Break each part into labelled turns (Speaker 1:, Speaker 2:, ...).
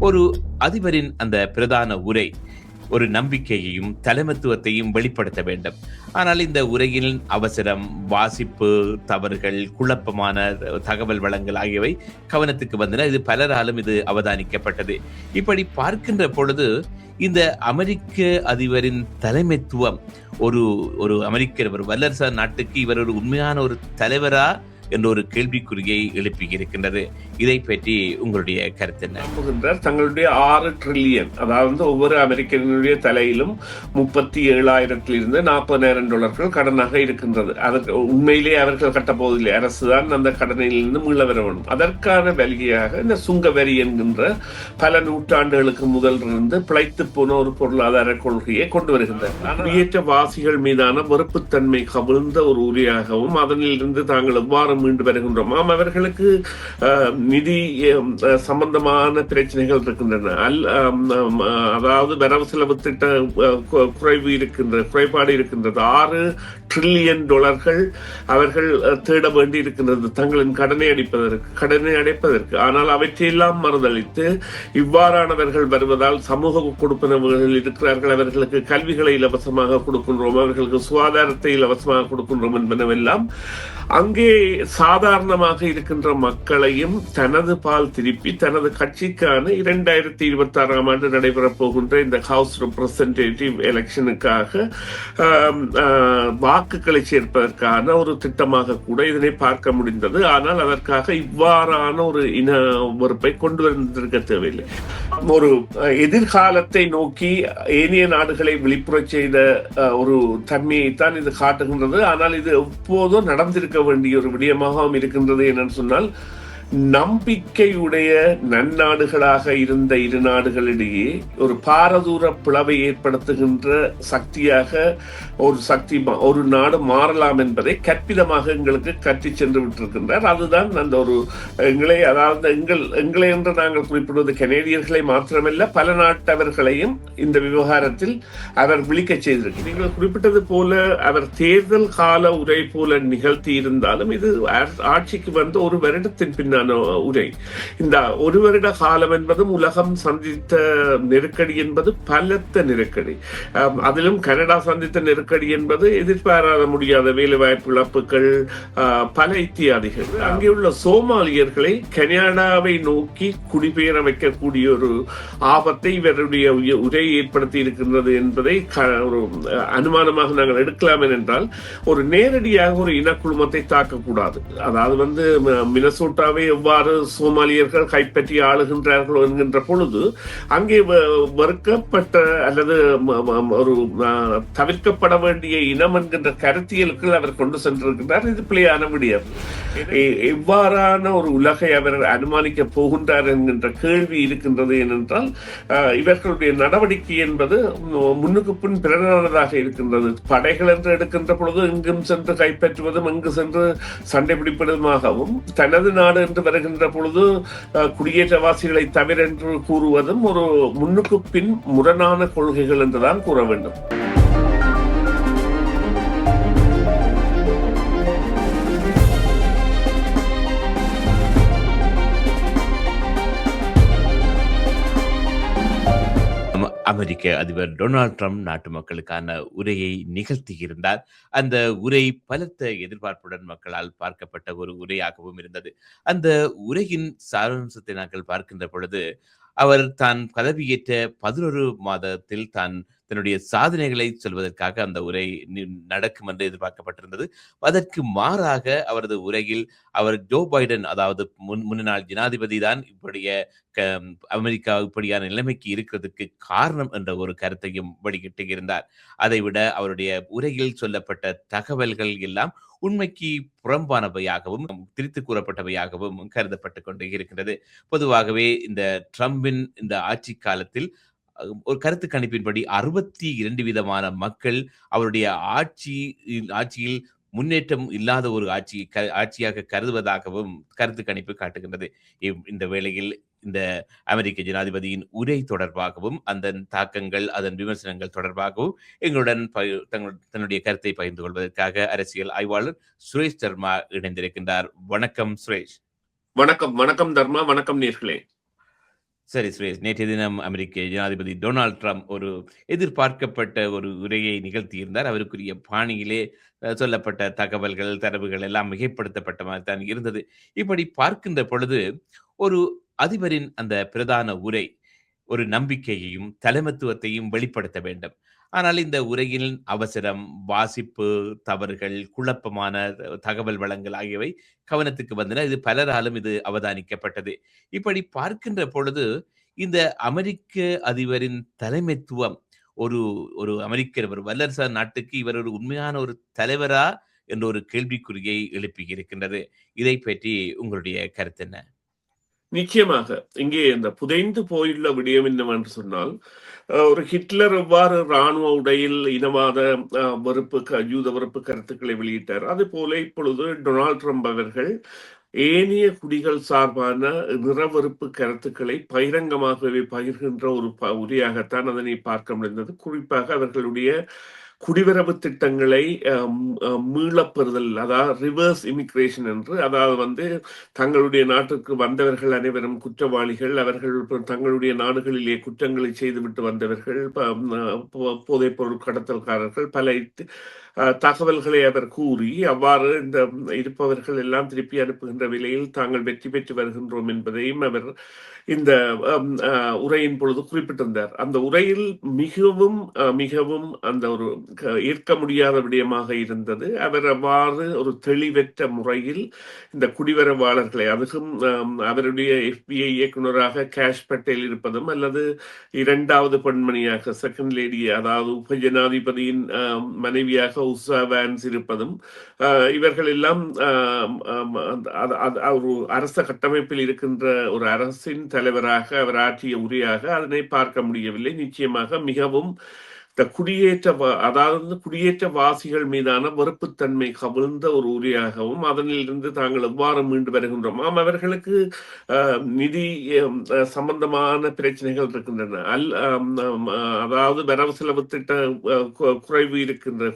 Speaker 1: ஒரு அதிபரின் அந்த பிரதான உரை ஒரு நம்பிக்கையையும் தலைமைத்துவத்தையும் வெளிப்படுத்த வேண்டும். ஆனால் இந்த உரையின் அவசரம், வாசிப்பு தவறுகள், குழப்பமான தகவல் வளங்கள் ஆகியவை கவனத்துக்கு வந்தன. இது பலராலும் இது அவதானிக்கப்பட்டது. இப்படி பார்க்கின்ற பொழுது இந்த அமெரிக்க அதிபரின் தலைமைத்துவம் ஒரு ஒரு அமெரிக்க ஒரு வல்லரசு நாட்டுக்கு இவர் ஒரு உண்மையான ஒரு தலைவரா என்ற ஒரு கேள்விக்குறியை எழுப்பி இருக்கின்றது. இதை பற்றி உங்களுடைய கருத்து என்ன?
Speaker 2: தங்களுடைய 6 டிரில்லியன், அதாவது ஒவ்வொரு அமெரிக்கனுடைய தலையிலும் $37,000 $40,000 கடனாக இருக்கின்றது. அதற்கு உண்மையிலேயே அவர்கள் கட்டப்போவதில்லை, அரசுதான் அந்த கடனிலிருந்து மீள வர வேண்டும். அதற்கான வழியாக இந்த சுங்க வரி என்கின்ற பல நூற்றாண்டுகளுக்கு முதலிருந்து பிழைத்து போன ஒரு பொருளாதார கொள்கையை கொண்டு வருகின்றனர். குடியேற்றவாசிகள் மீதான வெறுப்புத்தன்மை கவிழ்ந்த ஒரு உரையாகவும் அதனிலிருந்து தாங்கள் எவ்வாறு மீண்டு வருகின்றோம். அவர்களுக்கு நிதி சம்பந்தமான பிரச்சனைகள் இருக்கின்றன. அதாவது வரவு செலவு திட்ட குறைபாடு இருக்கின்றது. $6 டிரில்லியன் அவர்கள் தேட வேண்டி இருக்கின்றது தங்களின் கடனை அடைப்பதற்கு. ஆனால் அவற்றையெல்லாம் மறுதளித்து இவ்வாறானவர்கள் வருவதால் சமூக கொடுப்பனவர்கள் இருக்கிறார்கள், அவர்களுக்கு கல்விகளை இலவசமாக கொடுக்கின்றோம், அவர்களுக்கு சுகாதாரத்தை இலவசமாக கொடுக்கின்றோம் என்பனவெல்லாம் அங்கே சாதாரணமாக இருக்கின்ற மக்களையும் தனது பால் திருப்பி தனது கட்சிக்கான 2026ஆம் ஆண்டு நடைபெறப் போகின்ற இந்த ஹவுஸ் ரெப்ரசன்டேட்டிவ் எலெக்ஷனுக்காக வாக்குகளை சேர்ப்பதற்கான ஒரு திட்டமாக கூட இதனை பார்க்க முடிந்தது. ஆனால் அதற்காக இவ்வாறான ஒரு இன வெறுப்பை கொண்டு வந்திருக்க தேவையில்லை. ஒரு எதிர்காலத்தை நோக்கி ஏனைய நாடுகளை விழிப்புறச் செய்த ஒரு தன்மையைத்தான் இது காட்டுகின்றது. ஆனால் இது எப்போதும் நடந்திருக்க வேண்டிய ஒரு விடயமாகவும் இருக்கின்றது. என்னன்னு சொன்னால், நம்பிக்கையுடைய நன்னாடுகளாக இருந்த இரு நாடுகளிடையே ஒரு பாரதூர பிளவை ஏற்படுத்துகின்ற சக்தியாக ஒரு நாடு மாறலாம் என்பதை கற்பிதமாக எங்களுக்கு கற்றி சென்று விட்டிருக்கின்றார். அதுதான் அந்த ஒரு எங்களை என்று நாங்கள் குறிப்பிடுவது கனேடியர்களை மாத்திரமல்ல, பல நாட்டவர்களையும் இந்த விவகாரத்தில் அவர் விழிக்க செய்திருக்கிறார். நீங்கள் குறிப்பிட்டது போல அவர் தேர்தல் கால உரை போல நிகழ்த்தி இருந்தாலும் இது ஆட்சிக்கு வந்து ஒரு வருடத்தின் பின்னர் உரை. இந்த ஒரு வருட காலம் என்பதும் உலகம் சந்தித்த நெருக்கடி என்பது பலத்த நெருக்கடி. அதிலும் கனடா சந்தித்த நெருக்கடி என்பது எதிர்பாராத முடியாத வேலை வாய்ப்பு இழப்புகள், பல இத்தியாதிகள். அங்கே உள்ள சோமாலியர்களை கனடாவை நோக்கி குடிபெயர வைக்கக்கூடிய ஒரு ஆபத்தை இவருடைய உரை ஏற்படுத்தி இருக்கின்றது என்பதை ஒரு அனுமானமாக நாங்கள் எடுக்கலாம். என்றால் ஒரு நேரடியாக ஒரு இனக்குழுமத்தை தாக்கக்கூடாது. அதாவது மினசோட்டாவை எவ்வாறு சோமாலியர்கள் கைப்பற்றி ஆளுகின்றார்களோ என்கின்ற பொழுது அங்கே வெறுக்கப்பட்ட அல்லது ஒரு தவிர்க்கப்பட வேண்டிய இனம் என்கின்ற கருத்தியலுக்கு அவர் கொண்டு சென்றிருக்கிறார். இது பிள்ளையான விடயம். எவ்வாறான ஒரு உலகை அவர் அனுமானிக்க போகின்றார் என்கின்ற கேள்வி இருக்கின்றது. ஏனென்றால் இவர்களுடைய நடவடிக்கை என்பது முன்னுக்கு பின் பிறனானதாக இருக்கின்றது. படைகள் என்று எடுக்கின்ற பொழுது எங்கும் சென்று கைப்பற்றுவதும் எங்கு சென்று சண்டை பிடிப்பதுமாகவும், தனது நாடு என்று வருகின்ற பொழுது குடியேற்றவாசிகளை தவிர என்று கூறுவதும் ஒரு முன்னுக்கு பின் முரணான கொள்கைகள் என்றுதான் கூற வேண்டும்.
Speaker 1: அமெரிக்க அதிபர் டொனால்ட் ட்ரம்ப் நாட்டு மக்களுக்கான உரையை நிகழ்த்தியிருந்தார். அந்த உரை பலத்த எதிர்பார்ப்புடன் மக்களால் பார்க்கப்பட்ட ஒரு உரையாகவும் இருந்தது. அந்த உரையின் சாராம்சத்தை நாங்கள் பார்க்கின்ற பொழுது, அவர் தான் பதவியேற்ற 11 மாதத்தில் தன்னுடைய சாதனைகளை சொல்வதற்காக அந்த உரை நடக்கும் என்று எதிர்பார்க்கப்பட்டிருந்தது. அதற்கு மாறாக அவரது உரையில் அவர் ஜோ பைடன், அதாவது முன்னாள் ஜனாதிபதி தான் அமெரிக்கா இப்படியான நிலைமைக்கு இருக்கிறதுக்கு காரணம் என்ற ஒரு கருத்தையும் வெளியிட்டு இருந்தார். அதைவிட அவருடைய உரையில் சொல்லப்பட்ட தகவல்கள் எல்லாம் உண்மைக்கு புறம்பானவையாகவும் திரித்து கூறப்பட்டவையாகவும் கருதப்பட்டு கொண்டு இருக்கின்றது. பொதுவாகவே இந்த ட்ரம்பின் இந்த ஆட்சி காலத்தில் ஒரு கருத்து கணிப்பின்படி 62% மக்கள் அவருடைய ஆட்சியில் முன்னேற்றம் இல்லாத ஒரு ஆட்சியாக கருதுவதாகவும் கருத்து கணிப்பு காட்டுகின்றது. இந்த வேளையில் இந்த அமெரிக்க ஜனாதிபதியின் உரை தொடர்பாகவும் அதன் தாக்கங்கள், அதன் விமர்சனங்கள் தொடர்பாகவும் எங்களுடன் தன்னுடைய கருத்தை பகிர்ந்து கொள்வதற்காக அரசியல் ஆய்வாளர் சுரேஷ் தர்மா இணைந்திருக்கின்றார். வணக்கம் சுரேஷ்.
Speaker 2: வணக்கம் தர்மா. வணக்கம் நேர்களே.
Speaker 1: சரி சுரேஷ். நேற்றைய தினம் அமெரிக்க ஜனாதிபதி டொனால்ட் ட்ரம்ப் ஒரு எதிர்பார்க்கப்பட்ட ஒரு உரையை நிகழ்த்தியிருந்தார். அவருக்குரிய பாணியிலே சொல்லப்பட்ட தகவல்கள், தரவுகள் எல்லாம் மிகைப்படுத்தப்பட்ட மாரி தான் இருந்தது. இப்படி பார்க்கின்ற பொழுது, ஒரு அதிபரின் அந்த பிரதான உரை, ஒரு நம்பிக்கையையும், தலைமைத்துவத்தையும் வெளிப்படுத்த வேண்டும். ஆனால் இந்த உரையில் அவசரம், வாசிப்பு தவறுகள், குழப்பமான தகவல் வழங்கல் ஆகியவை கவனத்துக்கு வந்தன. இது பலராலும் இது அவதானிக்கப்பட்டது. இப்படி பார்க்கின்ற பொழுது, இந்த அமெரிக்க அதிபரின் தலைமைத்துவம் ஒரு ஒரு அமெரிக்க ஒரு வல்லரசு நாட்டுக்கு இவர் ஒரு உண்மையான ஒரு தலைவரா? என்ற ஒரு கேள்விக்குறியை எழுப்பி இருக்கின்றது. இதை பற்றி உங்களுடைய கருத்து என்ன?
Speaker 2: நிச்சயமாக. இங்கே இந்த புதைந்து போயுள்ள விடயம் என்னவென்று சொன்னால், ஒரு ஹிட்லர் எவ்வாறு ராணுவ உடையில் இனவாத வெறுப்பு யூத வெறுப்பு கருத்துக்களை வெளியிட்டார். அதுபோல இப்பொழுது டொனால்ட் ட்ரம்ப் அவர்கள் ஏனைய குடிகள் சார்பான நிறவெறுப்பு கருத்துக்களை பகிரங்கமாகவே பகிர்கின்ற ஒரு உரையாகத்தான் அதனை பார்க்க முடிந்தது. குறிப்பாக அவர்களுடைய குடிவரவு திட்டங்களை மீளப்பெறுதல், அதாவது ரிவர்ஸ் இமிகிரேஷன் என்று, அதாவது தங்களுடைய நாட்டுக்கு வந்தவர்கள் அனைவரும் குற்றவாளிகள், அவர்கள் தங்களுடைய நாடுகளிலே குற்றங்களை செய்துவிட்டு வந்தவர்கள், போதைப் பொருள் கடத்தல்காரர்கள், பல தகவல்களை அவர் கூறி அவ்வாறு இந்த இருப்பவர்கள் எல்லாம் திருப்பி அனுப்புகின்ற வேளையில் தாங்கள் வெற்றி பெற்று வருகின்றோம் என்பதையும் அவர் இந்த உரையின் பொழுது குறிப்பிட்டிருந்தார். அந்த உரையில் மிகவும் அந்த ஒரு ஏற்க முடியாத விடயமாக இருந்தது. அவர் அவ்வாறு ஒரு தெளிவற்ற முறையில் இந்த குடிவரவாளர்களை, அதுவும் அவருடைய FBI இயக்குநராக கேஷ் பட்டேல் இருப்பதும், அல்லது இரண்டாவது பெண்மணியாக செகண்ட் லேடி, அதாவது உப ஜனாதிபதியின் மனைவியாக உஷா வேன்ஸ் இருப்பதும், இவர்கள் எல்லாம் ஒரு அரச கட்டமைப்பில் இருக்கின்ற ஒரு அரசின் தலைவராக அவர் ஆற்றிய உரையாக அதனை பார்க்க முடியவில்லை. நிச்சயமாக மிகவும் இந்த அதாவது குடியேற்றவாசிகள் மீதான வெறுப்புத்தன்மை கவிழ்ந்த ஒரு உரையாகவும், அதனிலிருந்து தாங்கள் எவ்வாறு மீண்டு வருகின்றோம். அவர்களுக்கு நிதி சம்பந்தமான பிரச்சனைகள் இருக்கின்றன. அதாவது வரவு செலவு திட்ட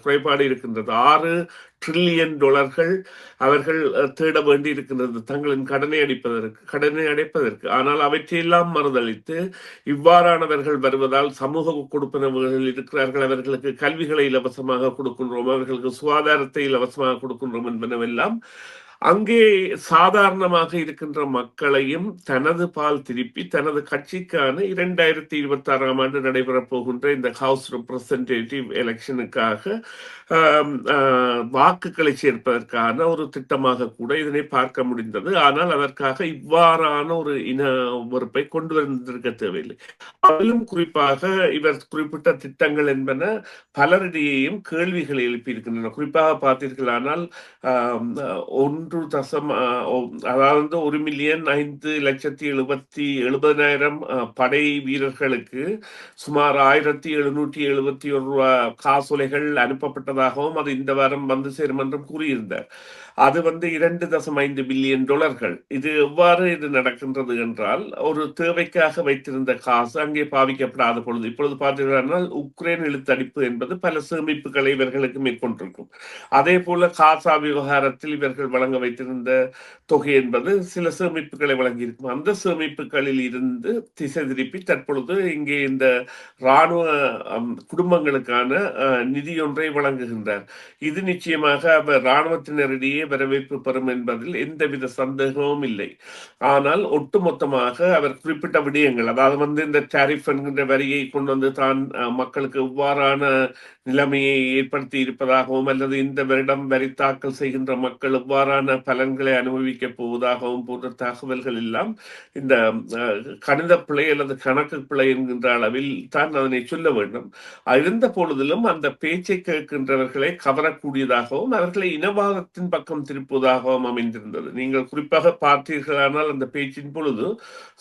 Speaker 2: குறைபாடு இருக்கின்றது. 6 டிரில்லியன் டாலர்கள் அவர்கள் தேட வேண்டி இருக்கின்றது தங்களின் கடனை அடைப்பதற்கு. ஆனால் அவற்றையெல்லாம் மறுதளித்து, இவ்வாறானவர்கள் வருவதால் சமூக கொடுப்பனவர்கள் இருக்கிறார்கள், அவர்களுக்கு கல்விகளை இலவசமாக கொடுக்கின்றோம், அவர்களுக்கு சுகாதாரத்தை இலவசமாக கொடுக்கின்றோம் என்பனவெல்லாம் அங்கே சாதாரணமாக இருக்கின்ற மக்களையும் தனது பால் திருப்பி தனது கட்சிக்கான 2026ஆம் ஆண்டு நடைபெறப் போகின்ற இந்த ஹவுஸ் ரெப்ரசன்டேட்டிவ் எலெக்ஷனுக்காக வாக்குகளை சேர்ப்பதற்கான ஒரு திட்டமாக கூட இதனை பார்க்க முடிந்தது. ஆனால் அதற்காக இவ்வாறான ஒரு இன வெறுப்பை கொண்டு வந்திருக்க தேவையில்லை. அதிலும் குறிப்பாக இவர் குறிப்பிட்ட திட்டங்கள் என்பன பலரிடையேயும் கேள்விகளை எழுப்பியிருக்கின்றன. குறிப்பாக பார்த்தீர்களானால், ஒன்று தசம் அதாவது 1,05,70,070,000 படை வீரர்களுக்கு சுமார் 1,771 காசோலைகள் அனுப்பப்பட்டதாகவும் அது இந்த வாரம் வந்து சேரும் என்றும் கூறியிருந்தார். அது 2.5 பில்லியன் டாலர்கள். இது எவ்வாறு இது நடக்கின்றது என்றால், ஒரு தேவைக்காக வைத்திருந்த காசு அங்கே பாவிக்கப்படாத பொழுது, இப்பொழுது பார்த்தீர்கள் உக்ரைன் இழுத்தடிப்பு என்பது பல சேமிப்புகளை இவர்களுக்கு மேற்கொண்டிருக்கும். அதே போல காசா விவகாரத்தில் இவர்கள் வழங்க வைத்திருந்த தொகை என்பது சில சேமிப்புகளை வழங்கியிருக்கும். அந்த சேமிப்புகளில் இருந்து திசை திருப்பி தற்பொழுது இங்கே இந்த இராணுவ குடும்பங்களுக்கான நிதியொன்றை வழங்குகின்றார். இது நிச்சயமாக அவர் இராணுவத்தினரிடையே வரவேற்பு பெறும் என்பதில் எந்தவித சந்தேகமும் இல்லை. ஆனால் ஒட்டுமொத்தமாக அவர் குறிப்பிட்ட விடயங்கள், அதாவது இந்த டாரிஃப் என்கின்ற வரியை கொண்டு வந்து தான் மக்களுக்கு எவ்வாறான நிலைமையை ஏற்படுத்தி இருப்பதாகவும், அல்லது இந்த வருடம் வரி தாக்கல் செய்கின்ற மக்கள் எவ்வாறான பலன்களை அனுபவிக்கப் போவதாகவும் போன்ற தகவல்கள் எல்லாம் இந்த கணித பிழை அல்லது கணக்கு பிழை என்கின்ற அளவில் தான் அதனை சொல்ல வேண்டும். இருந்த பொழுதிலும் அந்த பேச்சை கேட்கின்றவர்களை கவரக்கூடியதாகவும் அவர்களை இனவாதத்தின் பக்கம் திருப்புவதாகவும் அமைந்திருந்தது. நீங்கள் குறிப்பாக பார்த்தீர்களானால் அந்த பேச்சின் பொழுது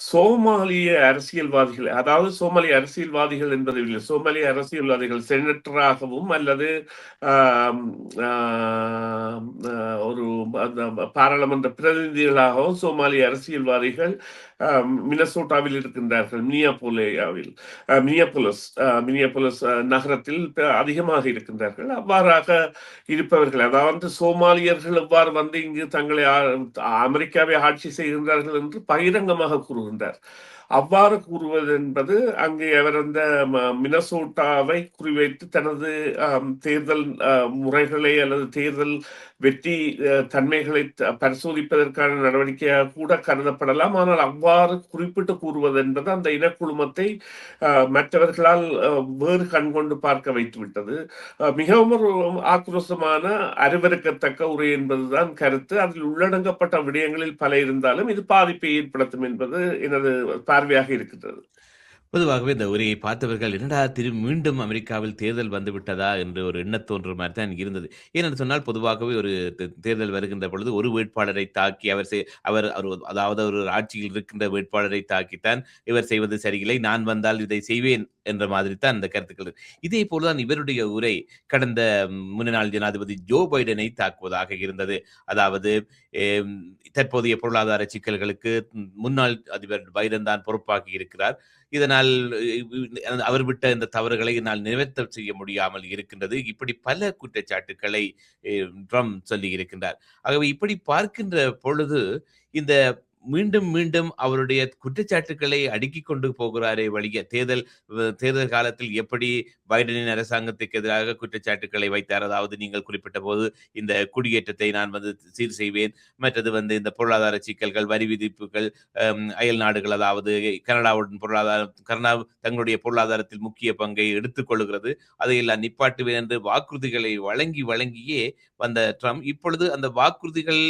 Speaker 2: சோமாலிய அரசியல்வாதிகள், அதாவது சோமாலிய அரசியல்வாதிகள் என்பது இல்லை, சோமாலிய அரசியல்வாதிகள் செனட்டராகவும் அல்லது ஒரு பாராளுமன்ற பிரதிநிதிகளாகவும் சோமாலிய அரசியல்வாதிகள் மினசோட்டாவில் இருக்கின்றார்கள், மினியாபோலிஸ் நகரத்தில் அதிகமாக இருக்கின்றார்கள். அவ்வாறாக இருப்பவர்கள், அதாவது சோமாலியர்கள் எவ்வாறு வந்து இங்கு தங்களை அமெரிக்காவை ஆட்சி செய்கின்றார்கள் என்று பகிரங்கமாக கூறுகின்றார். அவ்வாறு கூறுவது என்பது அங்கே அவர் அந்த மினசோட்டாவை குறிவைத்து தனது தேர்தல் முறைகளை அல்லது தேர்தல் வெற்றி தன்மைகளை பரிசோதிப்பதற்கான நடவடிக்கையாக கூட கருதப்படலாம். ஆனால் அவ்வாறு குறிப்பிட்டு கூறுவது என்பது அந்த இனக்குழுமத்தை மற்றவர்களால் வேறு கண்கொண்டு பார்க்க வைத்துவிட்டது. மிகவும் ஒரு ஆக்ரோஷமான அருவருக்கத்தக்க உரை என்பதுதான் கருத்து. அதில் உள்ளடங்கப்பட்ட விடயங்களில் பல இருந்தாலும் இது பாதிப்பை ஏற்படுத்தும் என்பது எனது பார்வையாக இருக்கின்றது.
Speaker 1: பொதுவாகவே இந்த உரையை பார்த்தவர்கள், "என்னடா மீண்டும் அமெரிக்காவில் தேர்தல் வந்துவிட்டதா?" என்று ஒரு எண்ணத் தோன்ற மாரி தான் இருந்தது. ஏனென்று சொன்னால், பொதுவாகவே ஒரு தேர்தல் வருகின்ற பொழுது, ஒரு வேட்பாளரை தாக்கி அவர் அதாவது ஒரு ஆட்சியில் இருக்கின்ற வேட்பாளரை தாக்கித்தான், "இவர் செய்வது சரியில்லை. நான் வந்தால் இதை செய்வேன்." என்ற மாதிரி தான் அந்த கருத்துக்கள். இதே போல தான் இவருடைய உரை கடந்த முன்னாள் ஜனாதிபதி ஜோ பைடனை தாக்குவதாக இருந்தது. அதாவது எம் தற்போதைய பொருளாதார சிக்கல்களுக்கு முன்னாள் அதிபர் பைடன் தான் பொறுப்பாகி இருக்கிறார். இதனால் அவர் விட்ட இந்த தவறுகளை என்னால் நிவர்த்த செய்ய முடியாமல் இருக்கின்றது. இப்படி பல குற்றச்சாட்டுக்களை ட்ரம்ப் சொல்லி இருக்கின்றார். ஆகவே இப்படி பார்க்கின்ற பொழுது, இந்த மீண்டும் மீண்டும் அவருடைய குற்றச்சாட்டுக்களை அடுக்கிக் கொண்டு போகிறாரே வழிய, தேர்தல் காலத்தில் எப்படி பைடனின் அரசாங்கத்துக்கு எதிராக குற்றச்சாட்டுக்களை வைத்தார். அதாவது நீங்கள் குறிப்பிட்ட போது இந்த குடியேற்றத்தை நான் வந்து சீர் செய்வேன். மற்றது வந்து இந்த பொருளாதார சிக்கல்கள், வரி விதிப்புகள், அயல் நாடுகள், அதாவது கனடாவுடன் கனடா தங்களுடைய பொருளாதாரத்தில் முக்கிய பங்கை எடுத்துக் கொள்கிறது. அதையெல்லாம் நிப்பாட்டுவேன் என்று வாக்குறுதிகளை வழங்கியே வந்த ட்ரம்ப் இப்பொழுது அந்த வாக்குறுதிகள்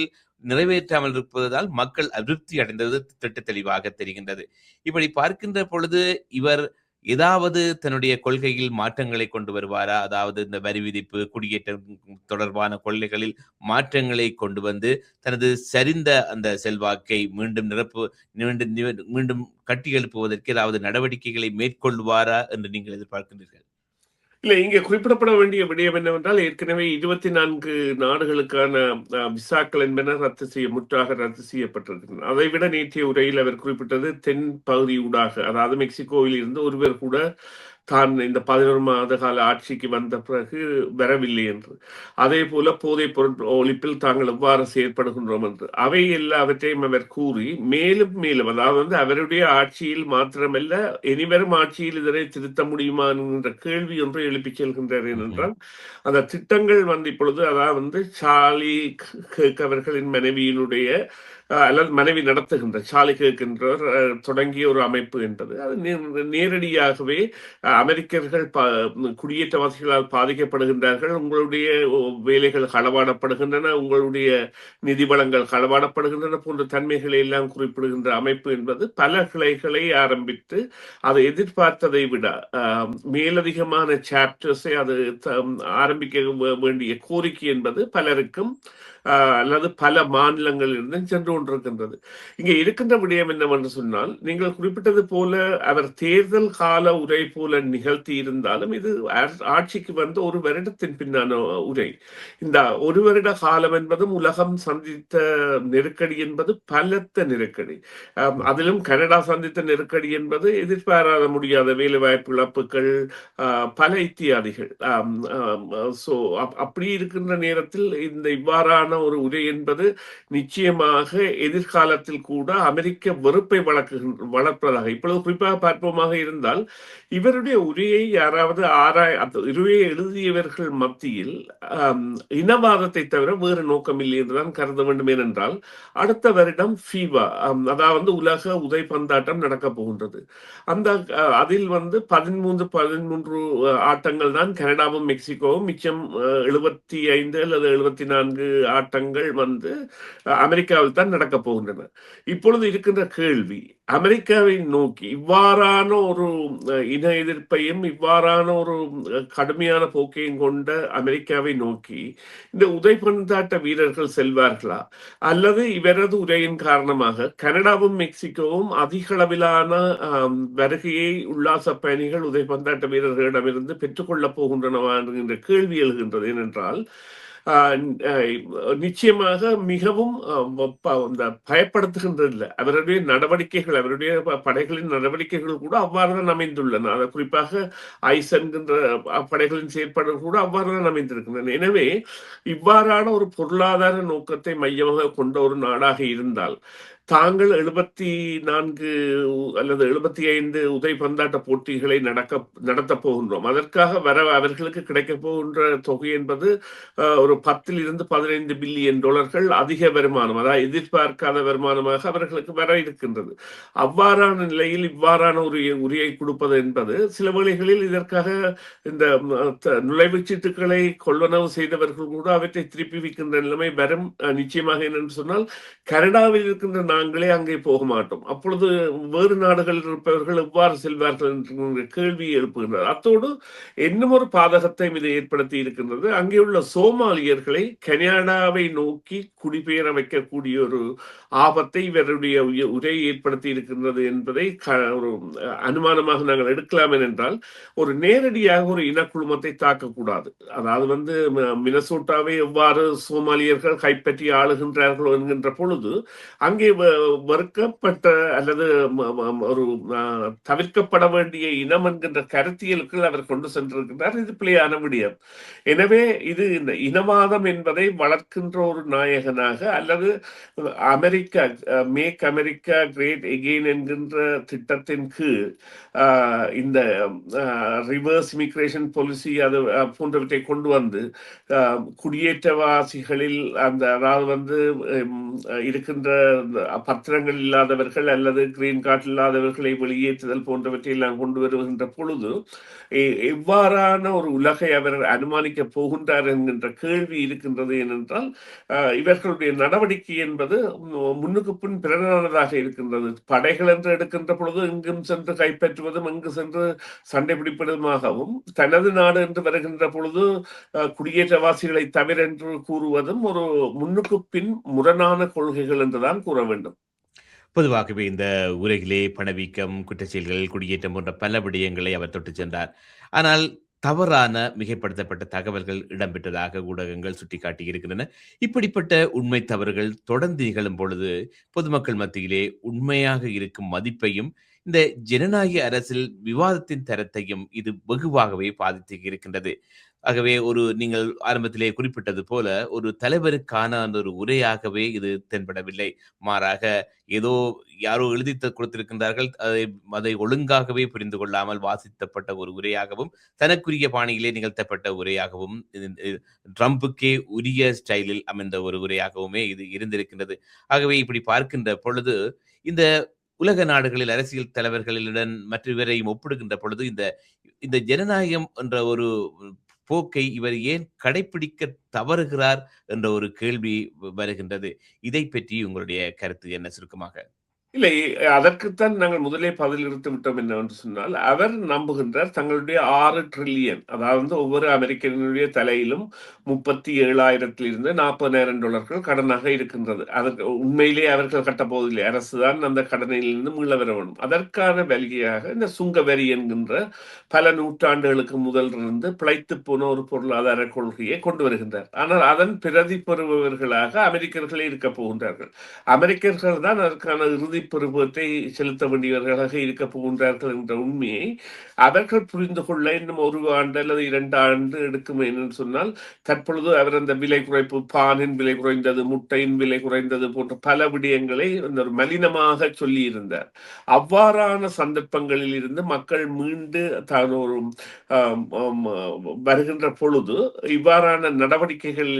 Speaker 1: நிறைவேற்றாமல் இருப்பதால் மக்கள் அதிருப்தி அடைந்தது திட்ட தெளிவாக தெரிகின்றது. இப்படி பார்க்கின்ற பொழுது இவர் ஏதாவது தன்னுடைய கொள்கையில் மாற்றங்களை கொண்டு வருவாரா? அதாவது இந்த வரி விதிப்பு, குடியேற்றம் தொடர்பான கொள்கைகளில் மாற்றங்களை கொண்டு வந்து, தனது சரிந்த அந்த செல்வாக்கை மீண்டும் கட்டியெழுப்புவதற்கு ஏதாவது நடவடிக்கைகளை மேற்கொள்வாரா என்று நீங்கள் எதிர்பார்க்கின்றீர்கள்?
Speaker 2: இல்ல, இங்க குறிப்பிடப்பட வேண்டிய விடயம் என்னவென்றால், ஏற்கனவே 24 நாடுகளுக்கான விசாக்கள் என்பன முற்றாக ரத்து செய்யப்பட்டிருக்கின்றன. அதைவிட நேற்றைய உரையில் அவர் குறிப்பிட்டது தென் பகுதி ஊடாக, அதாவது மெக்சிகோவில் இருந்து ஒருவர் கூட தான் இந்த 11 மாத கால ஆட்சிக்கு வந்த பிறகு வரவில்லை என்று. அதே போல போதைப் பொருள் ஒழிப்பில் தாங்கள் எவ்வாறு செயற்படுகின்றோம் என்று, அவை எல்லாவற்றையும் அவர் கூறி மேலும் மேலும், அதாவது அவருடைய ஆட்சியில் மாத்திரமல்ல, இனிவரும் ஆட்சியில் இதனை திருத்த முடியுமா என்கின்ற கேள்வி ஒன்றை எழுப்பிச் செல்கின்றார். ஏனென்றால் அந்த திட்டங்கள் வந்து இப்பொழுது, அதாவது சார்லி கிர்க் அவர்களின் மனைவியினுடைய அல்லது மனைவி நடத்துகின்ற சார்லி கிர்க் என்றவர் தொடங்கிய ஒரு அமைப்பு என்பது, அது நேரடியாகவே அமெரிக்கர்கள் குடியேற்றவாசிகளால் பாதிக்கப்படுகின்றார்கள், உங்களுடைய வேலைகள் களவாடப்படுகின்றன, உங்களுடைய நிதி வளங்கள் களவாடப்படுகின்றன போன்ற தன்மைகளை எல்லாம் குறிப்பிடுகின்ற அமைப்பு என்பது பல கிளைகளை ஆரம்பித்து, அதை எதிர்பார்த்ததை விட மேலதிகமான சாப்டர்ஸை அது ஆரம்பிக்க வேண்டிய கோரிக்கை என்பது பலருக்கும் அல்லது பல மாநிலங்களிலிருந்து சென்று கொண்டிருக்கின்றது. இங்கே இருக்கின்ற விடயம் என்னவென்று சொன்னால், நீங்கள் குறிப்பிட்டது போல அவர் தேர்தல் கால உரை போல நிகழ்த்தி இருந்தாலும், இது ஆட்சிக்கு வந்து ஒரு வருடத்தின் பின்னான உரை. இந்த ஒரு வருட காலம் என்பதும் உலகம் சந்தித்த நெருக்கடி என்பது பலத்த நெருக்கடி. அதிலும் கனடா சந்தித்த நெருக்கடி என்பது எதிர்பாராத முடியாத வேலைவாய்ப்பு இழப்புகள், பல இத்தியாதிகள். அப்படி இருக்கின்ற நேரத்தில் இந்த இவ்வாறான ஒரு உரை என்பது நிச்சயமாக எதிர்காலத்தில் கூட அமெரிக்க வெறுப்பை வளர்ப்பதாக. இப்பொழுது குறிப்பாக பார்ப்போமாக இருந்தால், இவருடைய உரையை யாராவது உரையை எழுதியவர்கள் மத்தியில் இனவாதத்தை தவிர வேறு நோக்கம் இல்லை என்றுதான் கருத வேண்டும். ஏனென்றால் அடுத்த வருடம் ஃபீவா, அதாவது உலக உதைப்பந்தாட்டம் நடக்க போகின்றது. அதில் வந்து 13 ஆட்டங்கள் தான் கனடாவும் மெக்சிகோவும், மிச்சம் 75 அல்லது 74 ஆட்டங்கள் வந்து அமெரிக்காவில் தான் நடக்க போகின்றன. இப்பொழுது இருக்கின்ற கேள்வி, அமெரிக்காவை நோக்கி இவ்வாறான ஒரு இன எதிர்ப்பையும் இவ்வாறான ஒரு கடுமையான போக்கையும் கொண்ட அமெரிக்காவை நோக்கி இந்த உதைப்பந்தாட்ட வீரர்கள் செல்வார்களா, அல்லது இவரது உரையின் காரணமாக கனடாவும் மெக்சிகோவும் அதிக அளவிலான வருகையை உல்லாச பயணிகள் உதைப்பந்தாட்ட வீரர்களிடமிருந்து பெற்றுக்கொள்ளப் போகின்றனவா என்கின்ற கேள்வி எழுகின்றது. ஏனென்றால் நிச்சயமாக மிகவும் இந்த பயப்படுத்துகின்றது இல்லை. அவருடைய நடவடிக்கைகள், அவருடைய படைகளின் நடவடிக்கைகள் கூட அவ்வாறு தான் அமைந்துள்ளன. குறிப்பாக ஐஸ் என்கின்ற படைகளின் செயற்பாடுகள் கூட அவ்வாறு தான் அமைந்திருக்கின்றன. எனவே இவ்வாறான ஒரு பொருளாதார நோக்கத்தை மையமாக கொண்ட ஒரு நாடாக இருந்தால் தாங்கள் 74 அல்லது 75 உதைபந்தாட்ட போட்டிகளை நடத்தப் போகின்றோம். அதற்காக அவர்களுக்கு கிடைக்கப் போகின்ற தொகை என்பது ஒரு 10 15 பில்லியன் டாலர்கள் அதிக வருமானம், அதாவது எதிர்பார்க்காத வருமானமாக அவர்களுக்கு வர இருக்கின்றது. அவ்வாறான நிலையில் இவ்வாறான ஒரு உரையை கொடுப்பது என்பது சில வேளைகளில் இதற்காக இந்த நுழைவுச் சீட்டுகளை கொள்வனவு செய்தவர்கள் கூட அவற்றை திருப்பி விற்கின்ற நிலைமை வரும். நிச்சயமாக என்னென்று சொன்னால் கனடாவில் இருக்கின்ற நாங்களே அங்கே போக மாட்டோம். அப்பொழுது வேறு நாடுகளில் இருப்பவர்கள் எவ்வாறு செல்வார்கள் என்ற கேள்வி எழுப்புகின்றது. அத்தோடு இன்னும் ஒரு பாதகத்தையும் இது ஏற்படுத்தி இருக்கின்றது. அங்கே உள்ள சோமாலியர்களை கனடாவை நோக்கி குடிபெயர வைக்கக்கூடிய ஒரு ஆபத்தை இவருடைய உரை ஏற்படுத்தி இருக்கின்றது என்பதை ஒரு அனுமானமாக நாங்கள் எடுக்கலாம். என்றால் ஒரு நேரடியாக ஒரு இனக்குழுமத்தை தாக்கக்கூடாது. அதாவது மினசோட்டாவை எவ்வாறு சோமாலியர்கள் கைப்பற்றி ஆளுகின்றார்கள் என்கின்ற பொழுது அங்கே வறுக்கப்பட்ட அல்லது ஒரு தவிர்க்கப்பட வேண்டிய இனம் என்கின்ற கருத்தியலுக்குள் அவர் கொண்டு சென்றிருக்கிறார். இது பிழையான விடயம். எனவே இது இந்த இனவாதம் என்பதை வளர்க்கின்ற ஒரு நாயகனாக அல்லது America make America great again என்கின்ற திட்டத்தின் கீழ் இந்த ரிவர்ஸ் இமிகிரேஷன் பாலிசி அது போன்றவற்றை கொண்டு வந்து குடியேற்றவாசிகளில் அதாவது இருக்கின்ற பத்திரங்கள் இல்லாதவர்கள் அல்லது கிரீன் கார்டு இல்லாதவர்களை வெளியேற்றுதல் போன்றவற்றை எல்லாம் கொண்டு வருகின்ற பொழுது எவ்வாறான ஒரு உலகை அவர் அனுமானிக்க போகின்றார் என்கின்ற கேள்வி இருக்கின்றது. ஏனென்றால் இவர்களுடைய நடவடிக்கை என்பது முன்னுக்கு பின் பிறனானதாக இருக்கின்றது. படைகள் என்று எடுக்கின்ற பொழுது இங்கும் சென்று கைப்பற்றுவதும் இங்கு சென்று சண்டை பிடிப்பதுமாகவும், தனது நாடு என்று வருகின்ற பொழுது குடியேற்றவாசிகளை தவிர என்று கூறுவதும் ஒரு முன்னுக்கு பின் முரணான கொள்கைகள் என்றுதான் கூற வேண்டும்.
Speaker 1: பொதுவாகவே இந்த உலகிலே பணவீக்கம், குற்றச்செயல்கள், குடியேற்றம் போன்ற பல விடயங்களை அவர் தொட்டுச் சென்றார். ஆனால் தவறான மிகைப்படுத்தப்பட்ட தகவல்கள் இடம்பெற்றதாக ஊடகங்கள் சுட்டிக்காட்டியிருக்கின்றன. இப்படிப்பட்ட உண்மை தவறுகள் தொடர்ந்து நிகழும் பொழுது பொதுமக்கள் மத்தியிலே உண்மையாக இருக்கும் மதிப்பையும் இந்த ஜனநாயக அரசில் விவாதத்தின் தரத்தையும் இது வெகுவாகவே பாதித்து இருக்கின்றது. ஆகவே நீங்கள் ஆரம்பத்திலே குறிப்பிட்டது போல ஒரு தலைவருக்கான அந்த ஒரு உரையாகவே இது தென்படவில்லை. மாறாக ஏதோ யாரோ கொடுத்திருக்கின்றார்கள். அதை ஒழுங்காகவே புரிந்து கொள்ளாமல் வாசித்தப்பட்ட ஒரு உரையாகவும், தனக்குரிய பாணியிலே நிகழ்த்தப்பட்ட உரையாகவும், ட்ரம்புக்கே உரிய ஸ்டைலில் அமைந்த ஒரு உரையாகவுமே இது இருந்திருக்கின்றது. ஆகவே இப்படி பார்க்கின்ற பொழுது இந்த உலக நாடுகளில் அரசியல் தலைவர்களுடன் மற்றவரையும் ஒப்பிடுகின்ற பொழுது இந்த இந்த ஜனநாயகம் என்ற ஒரு போக்கை இவர் ஏன் கடைபிடிக்க தவறுகிறார் என்ற ஒரு கேள்வி வருகின்றது. இதை பற்றி உங்களுடைய கருத்து என்ன சுருக்கமாக?
Speaker 2: இல்லை, அதற்குத்தான் நாங்கள் முதலே பதிலளித்து விட்டோம். என்னவென்று சொன்னால், அவர் நம்புகின்றார் தங்களுடைய 6 டிரில்லியன், அதாவது ஒவ்வொரு அமெரிக்கனுடைய தலையிலும் 37,000 $40,000 கடனாக இருக்கின்றது. அதற்கு உண்மையிலே அவர்கள் கட்டப்போவதில்லை. அரசுதான் அந்த கடனிலிருந்து மீள வர வேண்டும். அதற்கான வழியாக இந்த சுங்க வரி என்கின்ற பல நூற்றாண்டுகளுக்கு முதலிருந்து பிழைத்து போன ஒரு பொருளாதார கொள்கையை கொண்டு வருகின்றார். ஆனால் அதன் பிரதி பெறுபவர்களாக அமெரிக்கர்களே இருக்க போகின்றார்கள். அமெரிக்கர்கள் தான் அதற்கான இறுதி பருவத்தை செலுத்த வேண்டியவர்களாக இருக்க போகின்றார்கள் என்ற உண்மையை அவர்கள் புரிந்து கொள்ள இன்னும் 1 ஆண்டு அல்லது 2 ஆண்டு எடுக்கும். என்று சொன்னால் தற்பொழுது அவர் அந்த விலை குறைப்பு, பானின் விலை குறைந்தது, முட்டையின் விலை குறைந்தது போன்ற பல விடயங்களை ஒரு மலினமாக சொல்லி இருந்தார். அவ்வாறான சந்தர்ப்பங்களில் இருந்து மக்கள் மீண்டு தான் ஒரு வருகின்ற பொழுது இவ்வாறான நடவடிக்கைகள்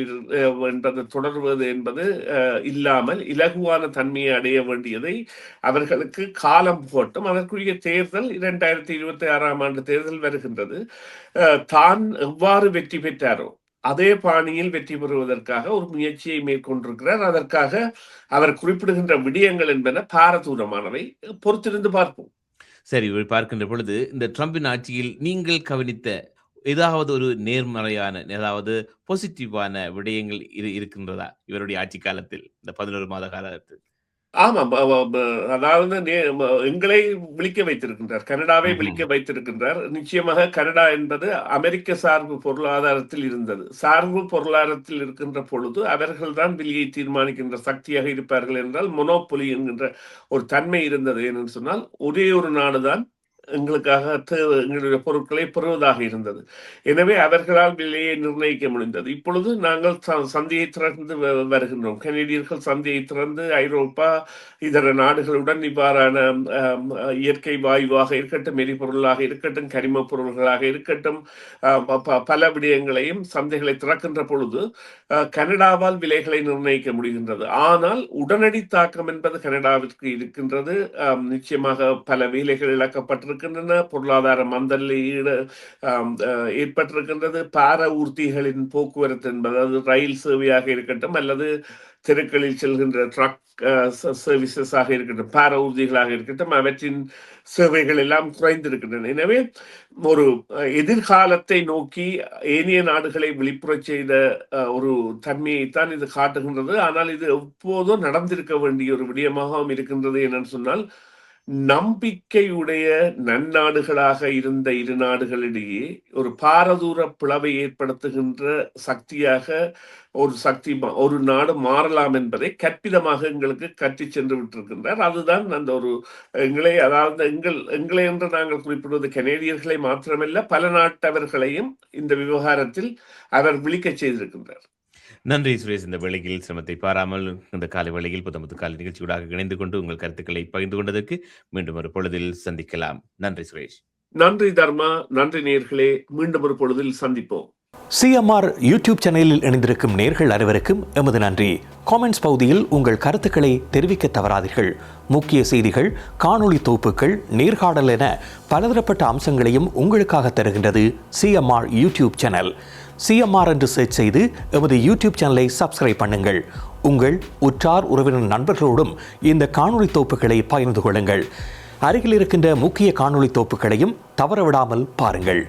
Speaker 2: என்பது தொடர்வது என்பது இல்லாமல் இலகுவான தன்மையை அடைய வேண்டியதை அவர்களுக்கு காலம் போட்டும். அதற்குரிய தேர்தல் 2026ஆம் ஆண்டு தேர்தல் வருகின்றது. தான் எவ்வாறு வெற்றி பெற்றாரோ அதே பாணியில் வெற்றி பெறுவதற்காக ஒரு முயற்சியை மேற்கொண்டிருக்கிறார். அதற்காக அவர் குறிப்பிடுகின்ற விடயங்கள் என்பன பாரதூரமானவை. பொறுத்திருந்து பார்ப்போம்.
Speaker 1: சரி, பார்க்கின்ற பொழுது இந்த ட்ரம்பின் ஆட்சியில் நீங்கள் கவனித்த ஏதாவது ஒரு நேர்மறையான, ஏதாவது பாசிட்டிவான விடயங்கள் இருக்கின்றதா இவருடைய ஆட்சி காலத்தில், இந்த 11 மாத காலத்தில்?
Speaker 2: ஆமாம். அதாவது எங்களை விழிக்க வைத்திருக்கின்றார். கனடாவை
Speaker 1: ம்ஹ்ம்.
Speaker 2: விழிக்க வைத்திருக்கின்றார். நிச்சயமாக கனடா என்பது அமெரிக்க சார்பு பொருளாதாரத்தில் இருந்தது. சார்பு பொருளாதாரத்தில் இருக்கின்ற பொழுது, அவர்கள் தான் விலையை தீர்மானிக்கின்ற சக்தியாக இருப்பார்கள் என்றால், மொனோபொலி என்கின்ற ஒரு தன்மை இருந்தது. ஏனென்று சொன்னால், ஒரே ஒரு நாடு தான் எங்களுக்காக எங்களுடைய பொருட்களை பெறுவதாக இருந்தது. எனவே அவர்களால் விலையை நிர்ணயிக்க முடிந்தது. இப்பொழுது நாங்கள் சந்தையை திறந்து வருகின்றோம். கனேடியர்கள் சந்தையை திறந்து ஐரோப்பா, இதர நாடுகளுடன் இவ்வாறான இயற்கை வாயுவாக இருக்கட்டும், எரிபொருளாக இருக்கட்டும், கரிமப் பொருள்களாக இருக்கட்டும், பல விடயங்களையும் சந்தைகளை திறக்கின்ற பொழுது கனடாவால் விலைகளை நிர்ணயிக்க முடிகின்றது. ஆனால் உடனடி தாக்கம் என்பது கனடாவிற்கு இருக்கின்றது. நிச்சயமாக பல வேலைகள் இழக்கப்பட்டிருக்கின்றன. பொருளாதார மந்தநிலை ஏற்பட்டிருக்கின்றது. பார ஊர்திகளின் போக்குவரத்து என்பது, அது ரயில் சேவையாக இருக்கட்டும் அல்லது தெருக்களில் செல்கின்ற ட்ரக் சர்வீசஸ் ஆக இருக்கட்டும், பார ஊர்திகளாக இருக்கட்டும், அவற்றின் சேவைகள் எல்லாம் குறைந்திருக்கின்றன. எனவே ஒரு எதிர்காலத்தை நோக்கி ஏனைய நாடுகளை விழிப்புறச் செய்த ஒரு தன்மையைத்தான் இது காட்டுகின்றது. ஆனால் இது எப்போதும் நடந்திருக்க வேண்டிய ஒரு விடயமாகவும் இருக்கின்றது. என்னன்னு சொன்னால், நம்பிக்கையுடைய நன்னாடுகளாக இருந்த இரு நாடுகளிடையே ஒரு பாரதூர பிளவை ஏற்படுத்துகின்ற சக்தியாக ஒரு நாடு மாறலாம் என்பதை கற்பிதமாக எங்களுக்கு கற்றுச் சென்று விட்டிருக்கின்றார். அதுதான் அந்த ஒரு அதாவது எங்களை என்று நாங்கள் குறிப்பிடுவது கனேடியர்களை மாத்திரமல்ல, பல நாட்டவர்களையும் இந்த விவகாரத்தில் அவர் விழிக்கச் செய்திருக்கின்றார்.
Speaker 1: நன்றி சுரேஷ். இந்த வேளையில் சிரமத்தை பாராமல் இந்த காலை வேளையில் புத்தமது காலை நிகழ்ச்சியூடாக இணைந்து கொண்டு உங்கள் கருத்துக்களை பகிர்ந்து கொண்டதற்கு மீண்டும் ஒரு பொழுதில் சந்திக்கலாம். நன்றி சுரேஷ்.
Speaker 2: நன்றி தர்மா. நன்றி நேயர்களே. மீண்டும் ஒரு பொழுதில் சந்திப்போம்.
Speaker 3: சிஎம்ஆர் யூடியூப் சேனலில் இணைந்திருக்கும் நேர்கள் அனைவருக்கும் எமது நன்றி. காமெண்ட்ஸ் பகுதியில் உங்கள் கருத்துக்களை தெரிவிக்க தவறாதீர்கள். முக்கிய செய்திகள், காணொளி தொகுப்புகள், நேர்காணல் என பலதரப்பட்ட அம்சங்களையும் உங்களுக்காக தருகின்றது சிஎம்ஆர் யூடியூப் சேனல். சிஎம்ஆர் என்று சர்ச் செய்து எமது யூடியூப் சேனலை சப்ஸ்கிரைப் பண்ணுங்கள். உங்கள் உற்றார் உறவினர் நண்பர்களோடும் இந்த காணொளி தொகுப்புகளை பகிர்ந்து கொள்ளுங்கள். அருகில் இருக்கின்ற முக்கிய காணொளி தொகுப்புகளையும் தவறவிடாமல் பாருங்கள்.